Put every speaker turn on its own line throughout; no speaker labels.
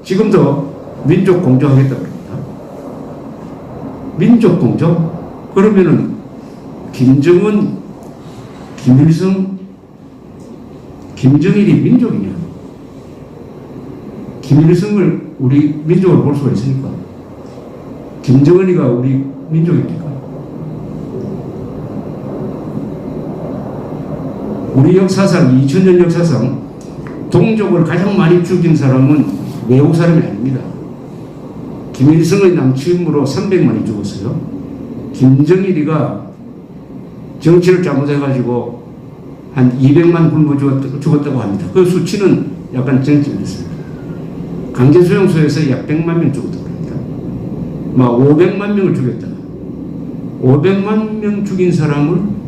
지금도 민족 공조하겠다고 합니다. 민족 공조? 그러면은 김정은, 김일성, 김정일이 민족이냐? 김일성을 우리 민족으로 볼 수가 있으니까. 김정은이가 우리 민족입니까? 우리 역사상, 2000년 역사상 동족을 가장 많이 죽인 사람은 외국 사람이 아닙니다. 김일성의 남침으로 300만이 죽었어요. 김정일이가 정치를 잘못해가지고 한 200만 굶어 죽었다고 합니다. 그 수치는 약간 정치됐습니다. 강제수용소에서 약 100만 명 죽었다고 합니다. 막 500만 명을 죽였다. 500만 명 죽인 사람을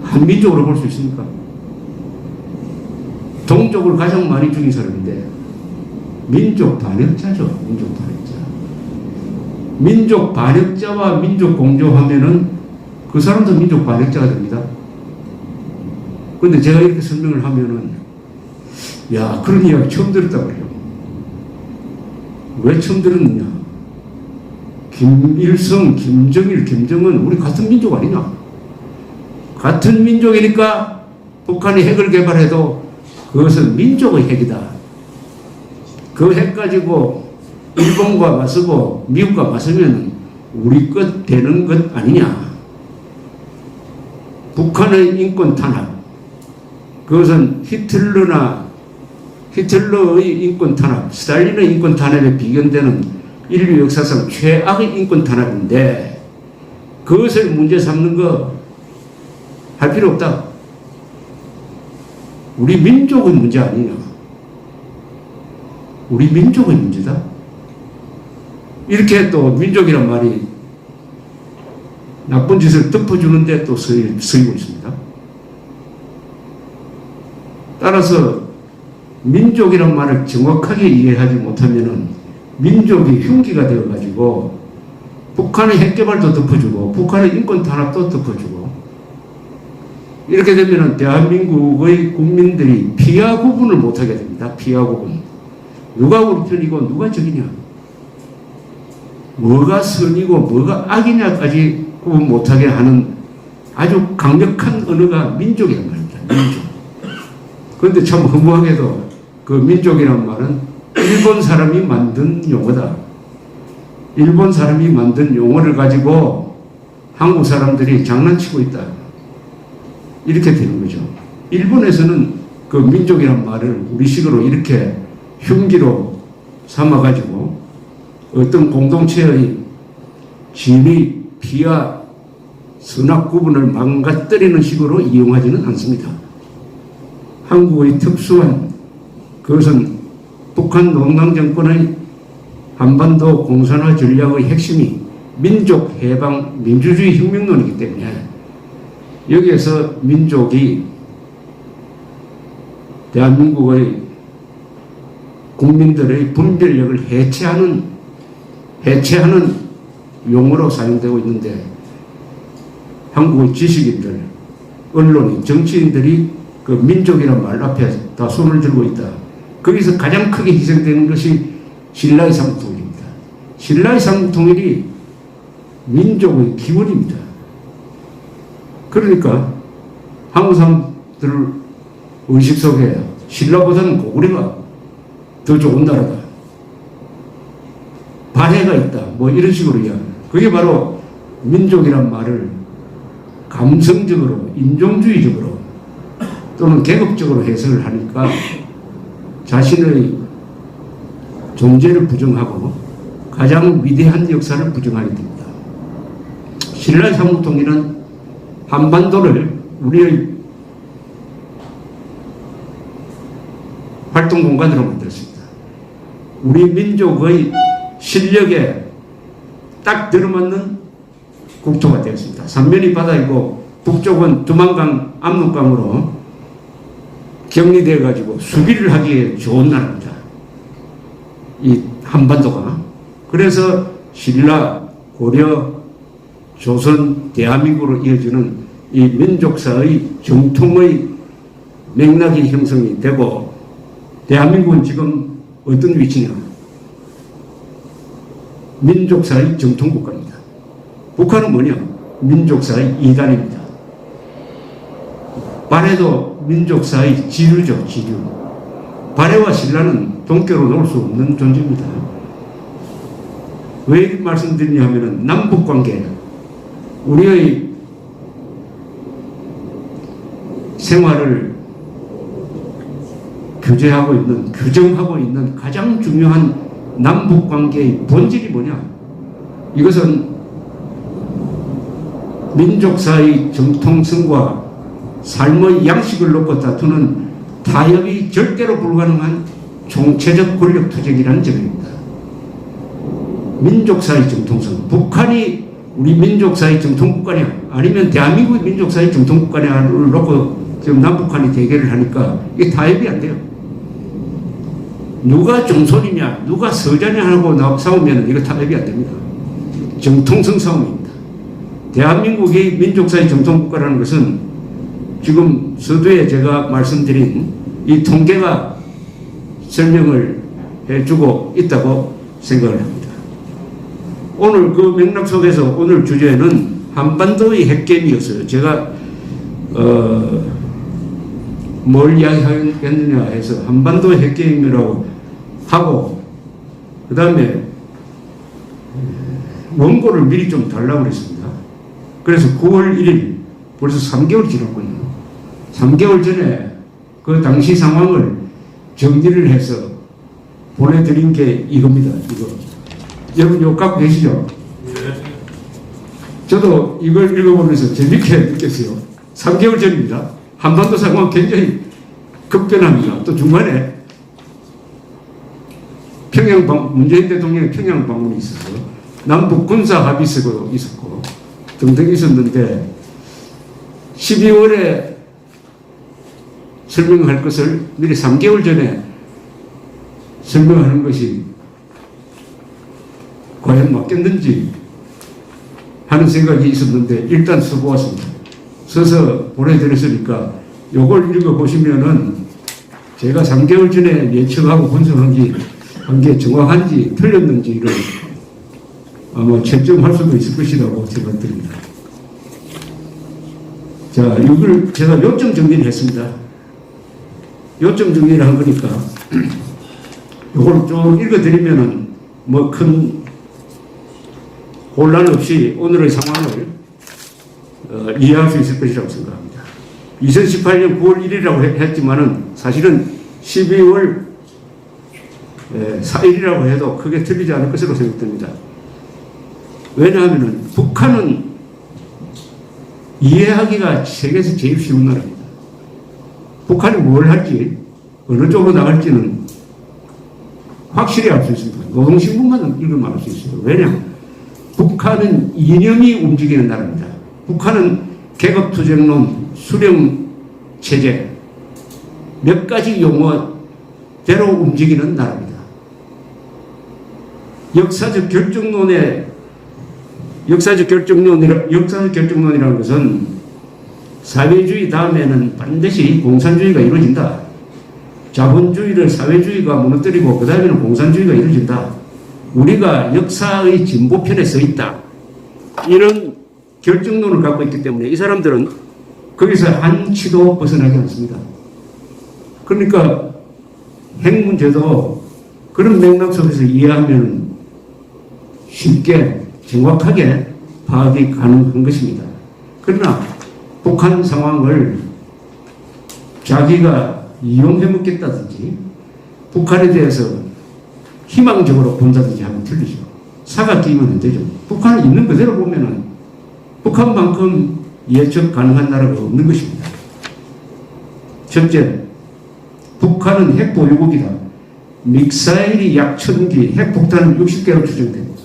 한민족으로 볼 수 있습니까? 동족을 가장 많이 죽인 사람인데 민족 반역자죠. 민족 반역자. 민족 반역자와 민족 공조하면은 그 사람도 민족 반역자가 됩니다. 근데 제가 이렇게 설명을 하면은 야, 그런 이야기 처음 들었다고 그래요. 왜 처음 들었느냐? 김일성, 김정일, 김정은 우리 같은 민족 아니냐? 같은 민족이니까 북한이 핵을 개발해도 그것은 민족의 핵이다. 그 핵 가지고 일본과 맞서고 미국과 맞서면 우리 것 되는 것 아니냐. 북한의 인권 탄압, 그것은 히틀러의 인권 탄압, 스탈린의 인권 탄압에 비견되는 인류 역사상 최악의 인권 탄압인데 그것을 문제 삼는 거 할 필요 없다. 우리 민족의 문제 아니냐. 우리 민족의 문제다. 이렇게 또 민족이란 말이 나쁜 짓을 덮어주는데 또 쓰이고 있습니다. 따라서 민족이란 말을 정확하게 이해하지 못하면은 민족이 흉기가 되어가지고 북한의 핵개발도 덮어주고 북한의 인권 탄압도 덮어주고 이렇게 되면은 대한민국의 국민들이 피하 구분을 못하게 됩니다. 피하 구분. 누가 우리 편이고 누가 적이냐. 뭐가 선이고 뭐가 악이냐까지 구분 못하게 하는 아주 강력한 언어가 민족이란 말입니다. 민족. 그런데 참 허무하게도 그 민족이란 말은 일본 사람이 만든 용어다. 일본 사람이 만든 용어를 가지고 한국 사람들이 장난치고 있다. 이렇게 되는 거죠. 일본에서는 그 민족이란 말을 우리식으로 이렇게 흉기로 삼아가지고 어떤 공동체의 진위, 피하, 선악 구분을 망가뜨리는 식으로 이용하지는 않습니다. 한국의 특수한 그것은 북한 농당 정권의 한반도 공산화 전략의 핵심이 민족 해방 민주주의 혁명론이기 때문에 여기에서 민족이 대한민국의 국민들의 분별력을 해체하는 용어로 사용되고 있는데 한국의 지식인들, 언론인, 정치인들이 그 민족이란 말 앞에 다 손을 들고 있다. 거기서 가장 크게 희생되는 것이 신라의 삼국통일입니다. 신라의 삼국통일이 민족의 기원입니다. 그러니까 한국 사람들 의식 속에 신라보다는 고구려가 더 좋은 나라다. 반해가 있다. 뭐 이런 식으로 이야기합니다. 그게 바로 민족이란 말을 감성적으로, 인종주의적으로 또는 계급적으로 해석을 하니까 자신의 존재를 부정하고 가장 위대한 역사를 부정하게 됩니다. 신라의 삼국통일은 한반도를 우리의 활동 공간으로 만들었습니다. 우리 민족의 실력에 딱 들어맞는 국토가 되었습니다. 삼면이 바다이고 북쪽은 두만강, 압록강으로 격리되어 가지고 수비를 하기에 좋은 나라입니다. 이 한반도가. 그래서 신라, 고려, 조선, 대한민국으로 이어지는 이 민족사의 정통의 맥락이 형성이 되고 대한민국은 지금 어떤 위치냐? 민족사의 정통국가입니다. 북한은 뭐냐? 민족사의 이단입니다. 발해도 민족사의 지류죠, 지류. 발해와 신라는 동교로 놓을 수 없는 존재입니다. 왜 이렇게 말씀드리냐 하면은 남북관계, 우리의 생활을 규정하고 있는 가장 중요한 남북관계의 본질이 뭐냐? 이것은 민족사의 정통성과 삶의 양식을 놓고 다투는 타협이 절대로 불가능한 총체적 권력 투쟁이라는 점입니다. 민족사의 정통성, 북한이 우리 민족사의 정통국가냐 아니면 대한민국의 민족사의 정통국가냐를 놓고 지금 남북한이 대결을 하니까 이게 타협이 안 돼요. 누가 종손이냐 누가 서자냐 하고 싸우면 이거 타협이 안 됩니다. 정통성 싸움입니다. 대한민국이 민족사의 정통국가라는 것은 지금 서두에 제가 말씀드린 이 통계가 설명을 해주고 있다고 생각을 합니다. 오늘 그 맥락 속에서 오늘 주제는 한반도의 핵게임이었어요. 제가 뭘 이야기하겠느냐 해서 한반도의 핵게임이라고 하고 그 다음에 원고를 미리 좀 달라고 그랬습니다. 그래서 9월 1일 벌써 3개월 지났군요. 3개월 전에 그 당시 상황을 정리를 해서 보내드린 게 이겁니다. 이거. 여러분 이거 갖고 계시죠? 저도 이걸 읽어보면서 재밌게 느꼈어요. 3개월 전입니다. 한반도 상황 굉장히 급변합니다. 또 중간에 문재인 대통령의 평양 방문이 있어서 남북 군사 합의서도 있었고 등등 있었는데 12월에 설명할 것을 미리 3개월 전에 설명하는 것이 과연 맞겠는지 하는 생각이 있었는데 일단 써보았습니다. 써서 보내드렸으니까 요걸 읽어보시면은 제가 3개월 전에 예측하고 분석한 게 정확한지 틀렸는지를 아마 채점할 수도 있을 것이라고 생각됩니다. 자, 이걸 제가 요점 정리를 했습니다. 요점 정리를 한 거니까 이걸 좀 읽어드리면은 뭐 큰 혼란 없이 오늘의 상황을 이해할 수 있을 것이라고 생각합니다. 2018년 9월 1일이라고 했지만은 사실은 12월 4일이라고 해도 크게 틀리지 않을 것으로 생각됩니다. 왜냐하면 북한은 이해하기가 세계에서 제일 쉬운 나라입니다. 북한이 뭘 할지 어느 쪽으로 나갈지는 확실히 알 수 있습니다. 노동신문만 읽으면 알 수 있어요. 왜냐? 북한은 이념이 움직이는 나라입니다. 북한은 계급투쟁론, 수령체제 몇 가지 용어대로 움직이는 나라입니다. 역사적 결정론이라는 것은 사회주의 다음에는 반드시 공산주의가 이루어진다. 자본주의를 사회주의가 무너뜨리고 그 다음에는 공산주의가 이루어진다. 우리가 역사의 진보편에 서 있다. 이런 결정론을 갖고 있기 때문에 이 사람들은 거기서 한치도 벗어나지 않습니다. 그러니까 핵 문제도 그런 맥락 속에서 이해하면 쉽게 정확하게 파악이 가능한 것입니다. 그러나 북한 상황을 자기가 이용해 먹겠다든지 북한에 대해서 희망적으로 본다든지 하면 틀리죠. 사과 끼면 안 되죠. 북한을 있는 그대로 보면은 북한만큼 예측 가능한 나라가 없는 것입니다. 첫째, 북한은 핵 보유국이다. 믹사일이 약 1000기, 핵폭탄은 60개로 추정됩니다.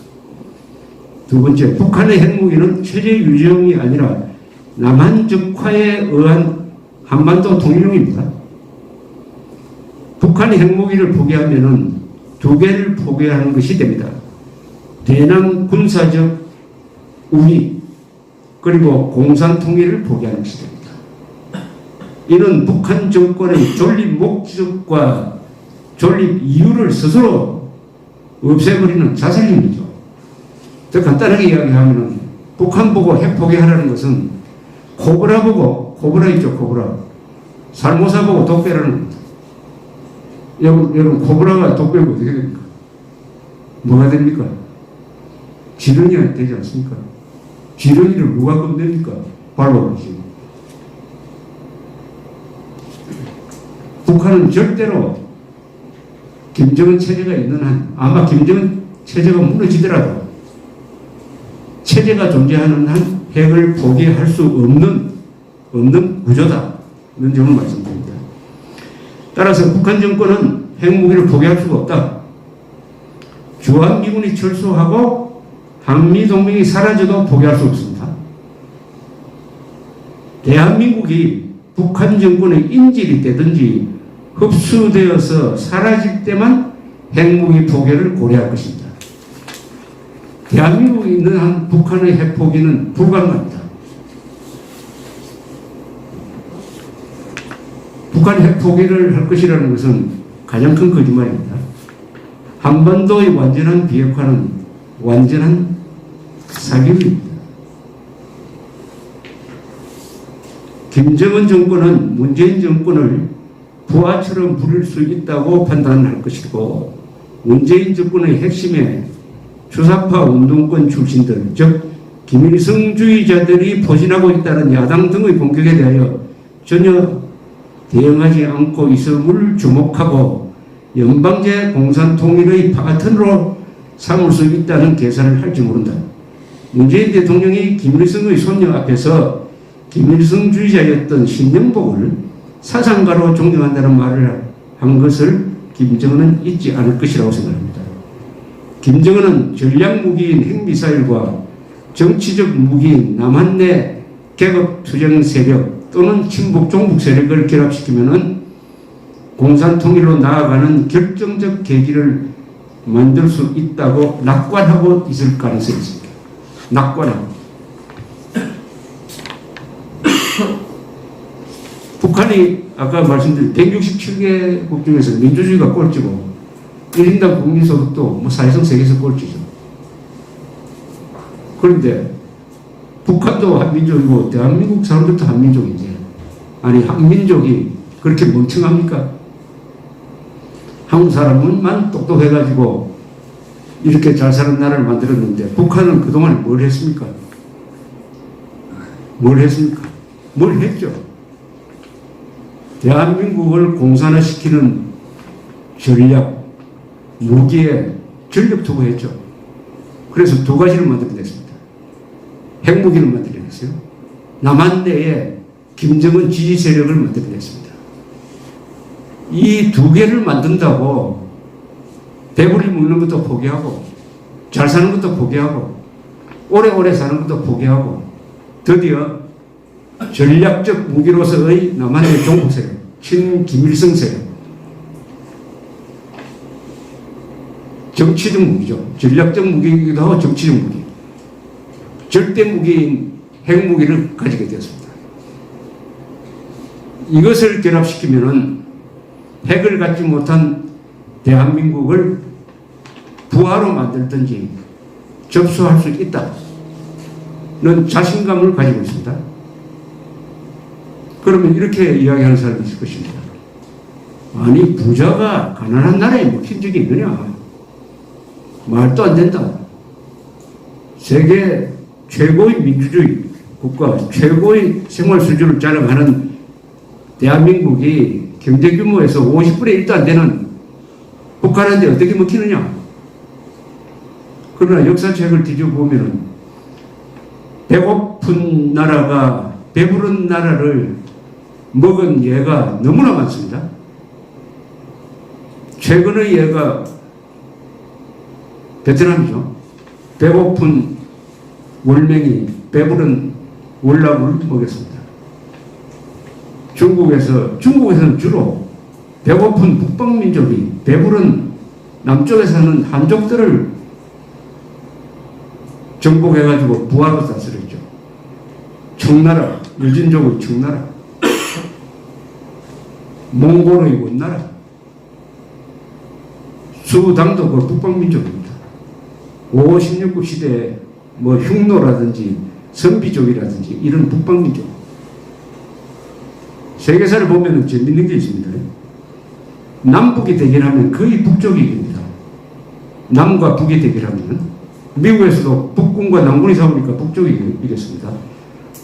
두 번째, 북한의 핵무기는 체제 유정이 아니라 남한 적화에 의한 한반도 통일용입니다. 북한이 핵무기를 포기하면은 두 개를 포기하는 것이 됩니다. 대남 군사적 우위 그리고 공산 통일을 포기하는 것이 됩니다. 이는 북한 정권의 존립 목적과 존립 이유를 스스로 없애버리는 자살행위죠. 더 간단하게 이야기하면 북한 보고 핵 포기하라는 것은 코브라 보고, 코브라 있죠, 코브라. 살모사 보고 독배라는 겁니다. 여러분, 코브라가 독배면 어떻게 됩니까? 뭐가 됩니까? 지렁이가 되지 않습니까? 지렁이를 누가 건넵니까? 밟아버리지. 북한은 절대로 김정은 체제가 있는 한, 아마 김정은 체제가 무너지더라도 체제가 존재하는 한 핵을 포기할 수 없는 구조다. 이런 점을 말씀드립니다. 따라서 북한 정권은 핵무기를 포기할 수가 없다. 주한미군이 철수하고 한미동맹이 사라져도 포기할 수 없습니다. 대한민국이 북한 정권의 인질이 되든지 흡수되어서 사라질 때만 핵무기 포기를 고려할 것입니다. 대한민국이 있는 한 북한의 핵 포기는 불가능합니다. 북한이 핵 포기를 할 것이라는 것은 가장 큰 거짓말입니다. 한반도의 완전한 비핵화는 완전한 사기입니다. 김정은 정권은 문재인 정권을 부하처럼 부릴 수 있다고 판단할 것이고, 문재인 정권의 핵심에 주사파 운동권 출신들, 즉 김일성주의자들이 포진하고 있다는 야당 등의 공격에 대하여 전혀 대응하지 않고 있음을 주목하고 연방제 공산통일의 파트너로 삼을 수 있다는 계산을 할지 모른다. 문재인 대통령이 김일성의 손녀 앞에서 김일성주의자였던 신영복을 사상가로 존경한다는 말을 한 것을 김정은은 잊지 않을 것이라고 생각합니다. 김정은은 전략무기인 핵미사일과 정치적 무기인 남한내 계급투쟁 세력 또는 친북 종북 세력을 결합시키면 공산통일로 나아가는 결정적 계기를 만들 수 있다고 낙관하고 있을 가능성이 있습니다. 낙관하고. 북한이 아까 말씀드린 167개국 중에서 민주주의가 꼴찌고 1인당 국민소득도 사회성 세계에서 꼴찌죠. 그런데 북한도 한민족이고 대한민국 사람들도 한민족인데, 아니 한민족이 그렇게 멍청합니까? 한국 사람은만 똑똑해가지고 이렇게 잘 사는 나라를 만들었는데 북한은 그동안 뭘 했습니까? 뭘 했습니까? 뭘 했죠? 대한민국을 공산화시키는 전략, 무기에 전력 투구했죠. 그래서 두 가지를 만들어냈습니다. 핵무기를 만들어냈어요. 남한 내에 김정은 지지 세력을 만들어냈습니다. 이 두 개를 만든다고 배불리 먹는 것도 포기하고 잘 사는 것도 포기하고 오래오래 사는 것도 포기하고 드디어 전략적 무기로서의 남한의 종북 세력, 친김일성 세력, 정치적 무기죠. 전략적 무기이기도 하고 정치적 무기, 절대 무기인 핵무기를 가지게 되었습니다. 이것을 결합시키면은 핵을 갖지 못한 대한민국을 부하로 만들든지 접수할 수 있다는 자신감을 가지고 있습니다. 그러면 이렇게 이야기하는 사람이 있을 것입니다. 아니, 부자가 가난한 나라에 먹힌 적이 있느냐? 말도 안 된다. 세계 최고의 민주주의 국가, 최고의 생활 수준을 자랑하는 대한민국이 경제 규모에서 50분의 1도 안 되는 북한한테 어떻게 먹히느냐? 그러나 역사책을 뒤져보면 배고픈 나라가 배부른 나라를 먹은 예가 너무나 많습니다. 최근의 예가 베트남이죠. 배고픈 월맹이 배부른 월남을 먹였습니다. 중국에서는 주로 배고픈 북방민족이 배부른 남쪽에 사는 한족들을 정복해가지고 부하로 다스렸죠. 청나라, 유진족의 청나라, 몽골의 원나라, 수당도 그 북방민족입니다. 5, 16국 시대에 뭐 흉노라든지 선비족이라든지 이런 북방민족. 세계사를 보면 재밌는 게 있습니다. 남북이 대결하면 거의 북쪽이 이깁니다. 남과 북이 대결하면 미국에서도 북군과 남군이 싸우니까 북쪽이 이겼습니다.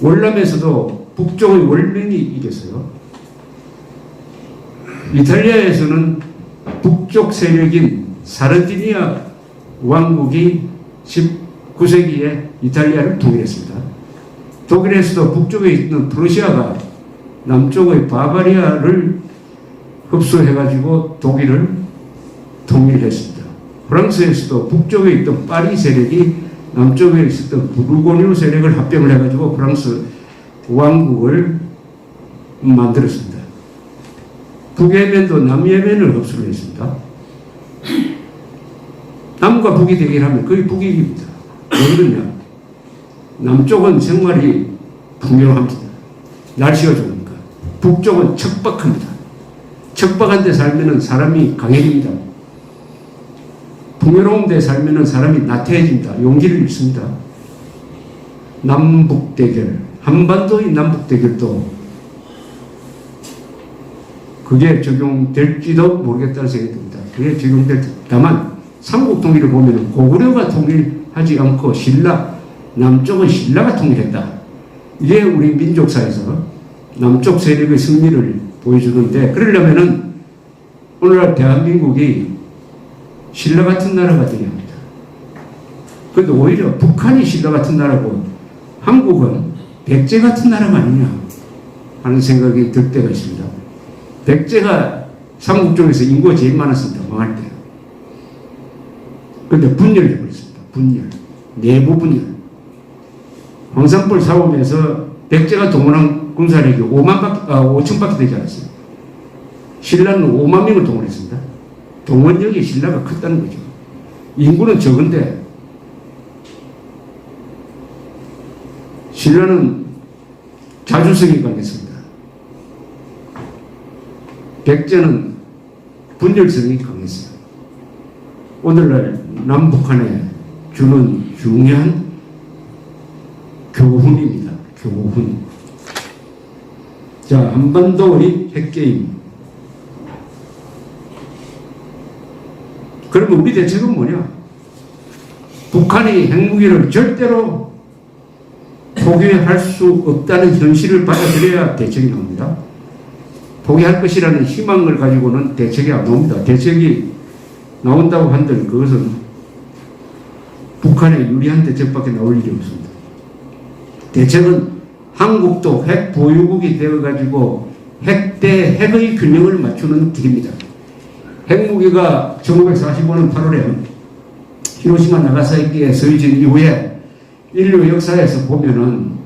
월남에서도 북쪽의 월맹이 이겼어요. 이탈리아에서는 북쪽 세력인 사르디니아 왕국이 19세기에 이탈리아를 통일했습니다. 독일에서도 북쪽에 있는 프루시아가 남쪽의 바바리아를 흡수해가지고 독일을 통일했습니다. 프랑스에서도 북쪽에 있던 파리 세력이 남쪽에 있었던 부르고뉴 세력을 합병을 해가지고 프랑스 왕국을 만들었습니다. 북예멘도 남예멘을 흡수를 했습니다. 남과 북이 대결하면 거의 북이 이깁니다. 왜 그러냐? 남쪽은 생활이 풍요합니다. 날씨가 좋으니까. 북쪽은 척박합니다. 척박한 데 살면 사람이 강해집니다. 풍요로운 데 살면 사람이 나태해집니다. 용기를 잃습니다. 남북 대결, 한반도의 남북 대결도 그게 적용될지도 모르겠다는 생각이 듭니다. 그게 적용될 때, 다만 삼국 통일을 보면 고구려가 통일하지 않고 신라, 남쪽은 신라가 통일했다. 이게 우리 민족사에서 남쪽 세력의 승리를 보여주는데, 그러려면은 오늘날 대한민국이 신라 같은 나라가 되어야 합니다. 그런데 오히려 북한이 신라 같은 나라고 한국은 백제 같은 나라가 아니냐 하는 생각이 들 때가 있습니다. 백제가 삼국 중에서 인구가 제일 많았습니다. 망할 때. 그런데 분열을 해버렸습니다. 분열. 내부 분열. 황산벌 사오면서 백제가 동원한 군사력이 5천밖에 되지 않았어요. 신라는 5만 명을 동원했습니다. 동원력이 신라가 컸다는 거죠. 인구는 적은데 신라는 자주성이 강했습니다. 백제는 분열성이 강했어요. 오늘날 남북한에 주는 중요한 교훈입니다. 교훈. 자, 한반도의 핵게임. 그러면 우리 대책은 뭐냐? 북한이 핵무기를 절대로 포기할 수 없다는 현실을 받아들여야 대책이 나옵니다. 포기할 것이라는 희망을 가지고는 대책이 안 나옵니다. 대책이 나온다고 한들 그것은 북한에 유리한 대책밖에 나올 일이 없습니다. 대책은 한국도 핵 보유국이 되어가지고 핵 대 핵의 균형을 맞추는 길입니다. 핵무기가 1945년 8월에 히로시마 나가사키에 쓰여진 이후에 인류 역사에서 보면은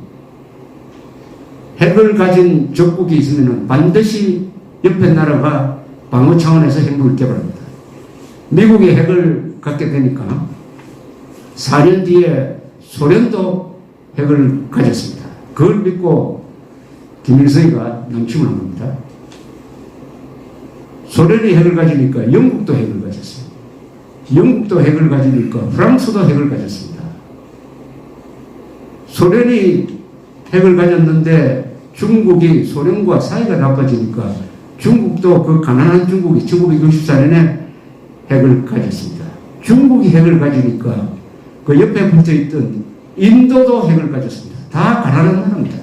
핵을 가진 적국이 있으면 반드시 옆에 나라가 방어 차원에서 핵무기를 개발합니다. 미국이 핵을 갖게 되니까 4년 뒤에 소련도 핵을 가졌습니다. 그걸 믿고 김일성이가 남침을 한 겁니다. 소련이 핵을 가지니까 영국도 핵을 가졌어요. 영국도 핵을 가지니까 프랑스도 핵을 가졌습니다. 소련이 핵을 가졌는데 중국이 소련과 사이가 나빠지니까 중국도 그 가난한 중국이 1964년에 핵을 가졌습니다. 중국이 핵을 가지니까 그 옆에 붙어있던 인도도 핵을 가졌습니다. 다 가난한 나라입니다.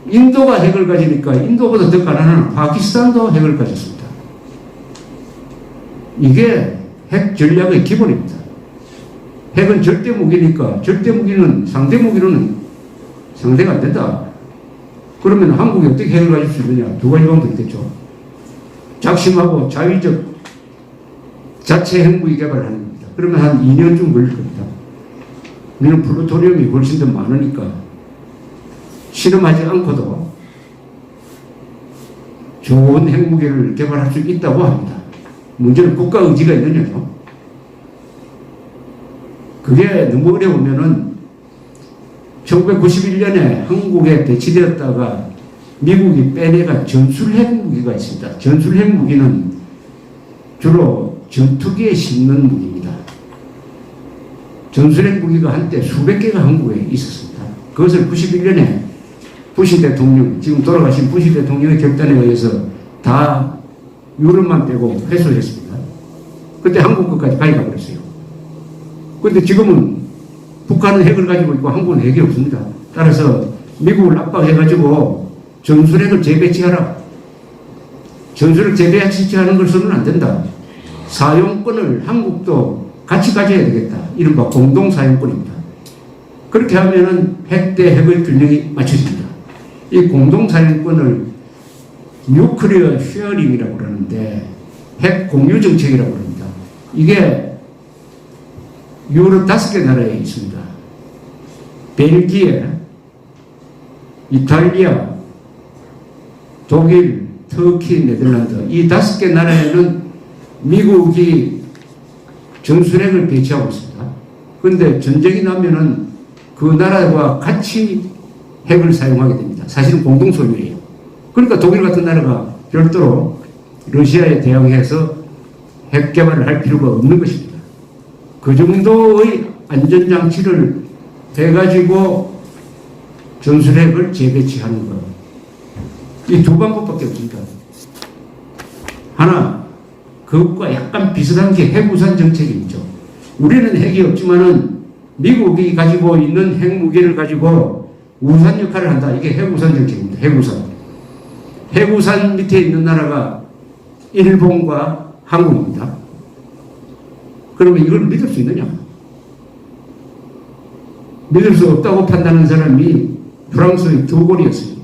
인도가 핵을 가지니까 인도보다 더 가난한 파키스탄도 핵을 가졌습니다. 이게 핵 전략의 기본입니다. 핵은 절대 무기니까 절대 무기는 상대 무기로는 상대가 안 된다. 그러면 한국이 어떻게 핵을 가질 수 있느냐? 두 가지 방법이 있겠죠. 작심하고 자위적 자체 핵무기 개발을 하는 겁니다. 그러면 한 2년쯤 걸릴 겁니다. 우리는 플루토늄이 훨씬 더 많으니까 실험하지 않고도 좋은 핵무기를 개발할 수 있다고 합니다. 문제는 국가 의지가 있느냐죠. 그게 너무 어려우면은 1991년에 한국에 배치되었다가 미국이 빼내간 전술 핵무기가 있습니다. 전술 핵무기는 주로 전투기에 싣는 무기입니다. 전술핵 무기가 한때 수백 개가 한국에 있었습니다. 그것을 91년에 부시 대통령, 지금 돌아가신 부시 대통령의 결단에 의해서 다 유럽만 빼고 회수했습니다. 그때 한국 것까지 가져가 버렸어요. 그런데 지금은 북한은 핵을 가지고 있고 한국은 핵이 없습니다. 따라서 미국을 압박해가지고 전술핵을 재배치하라. 전술핵 재배치하는 것은 안 된다. 사용권을 한국도 같이 가져야 되겠다. 이른바 공동사용권입니다. 그렇게 하면은 핵 대 핵의 균형이 맞춰집니다. 이 공동사용권을 뉴클리어 쉐어링이라고 그러는데 핵 공유 정책이라고 합니다. 이게 유럽 5개 나라에 있습니다. 벨기에, 이탈리아, 독일, 터키, 네덜란드 이 5개 나라에는 미국이 전술핵을 배치하고 있습니다. 그런데 전쟁이 나면은 그 나라와 같이 핵을 사용하게 됩니다. 사실은 공동소유예요. 그러니까 독일 같은 나라가 별도로 러시아에 대항해서 핵 개발을 할 필요가 없는 것입니다. 그 정도의 안전장치를 해가지고 전술핵을 재배치하는 것. 이 두 방법밖에 없습니다. 하나, 그것과 약간 비슷한 게 핵우산 정책이죠. 우리는 핵이 없지만은 미국이 가지고 있는 핵무기를 가지고 우산 역할을 한다. 이게 핵우산 정책입니다. 핵우산. 핵우산 밑에 있는 나라가 일본과 한국입니다. 그러면 이걸 믿을 수 있느냐? 믿을 수 없다고 판단하는 사람이 프랑스의 드골이었어요.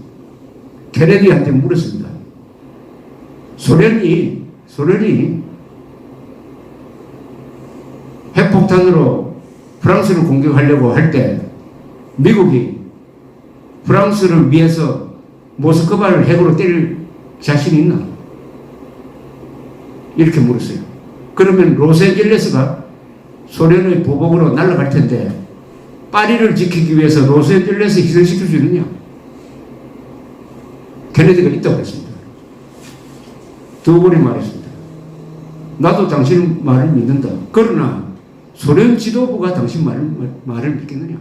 케네디한테 물었습니다. 소련이 핵폭탄으로 프랑스를 공격하려고 할 때 미국이 프랑스를 위해서 모스크바를 핵으로 때릴 자신이 있나? 이렇게 물었어요. 그러면 로스앤젤레스가 소련의 보복으로 날아갈 텐데 파리를 지키기 위해서 로스앤젤레스 희생시킬 수 있느냐? 케네디가 있다고 했습니다. 드골이 말했습니다. 나도 당신 말을 믿는다. 그러나 소련 지도부가 당신 말을 믿겠느냐?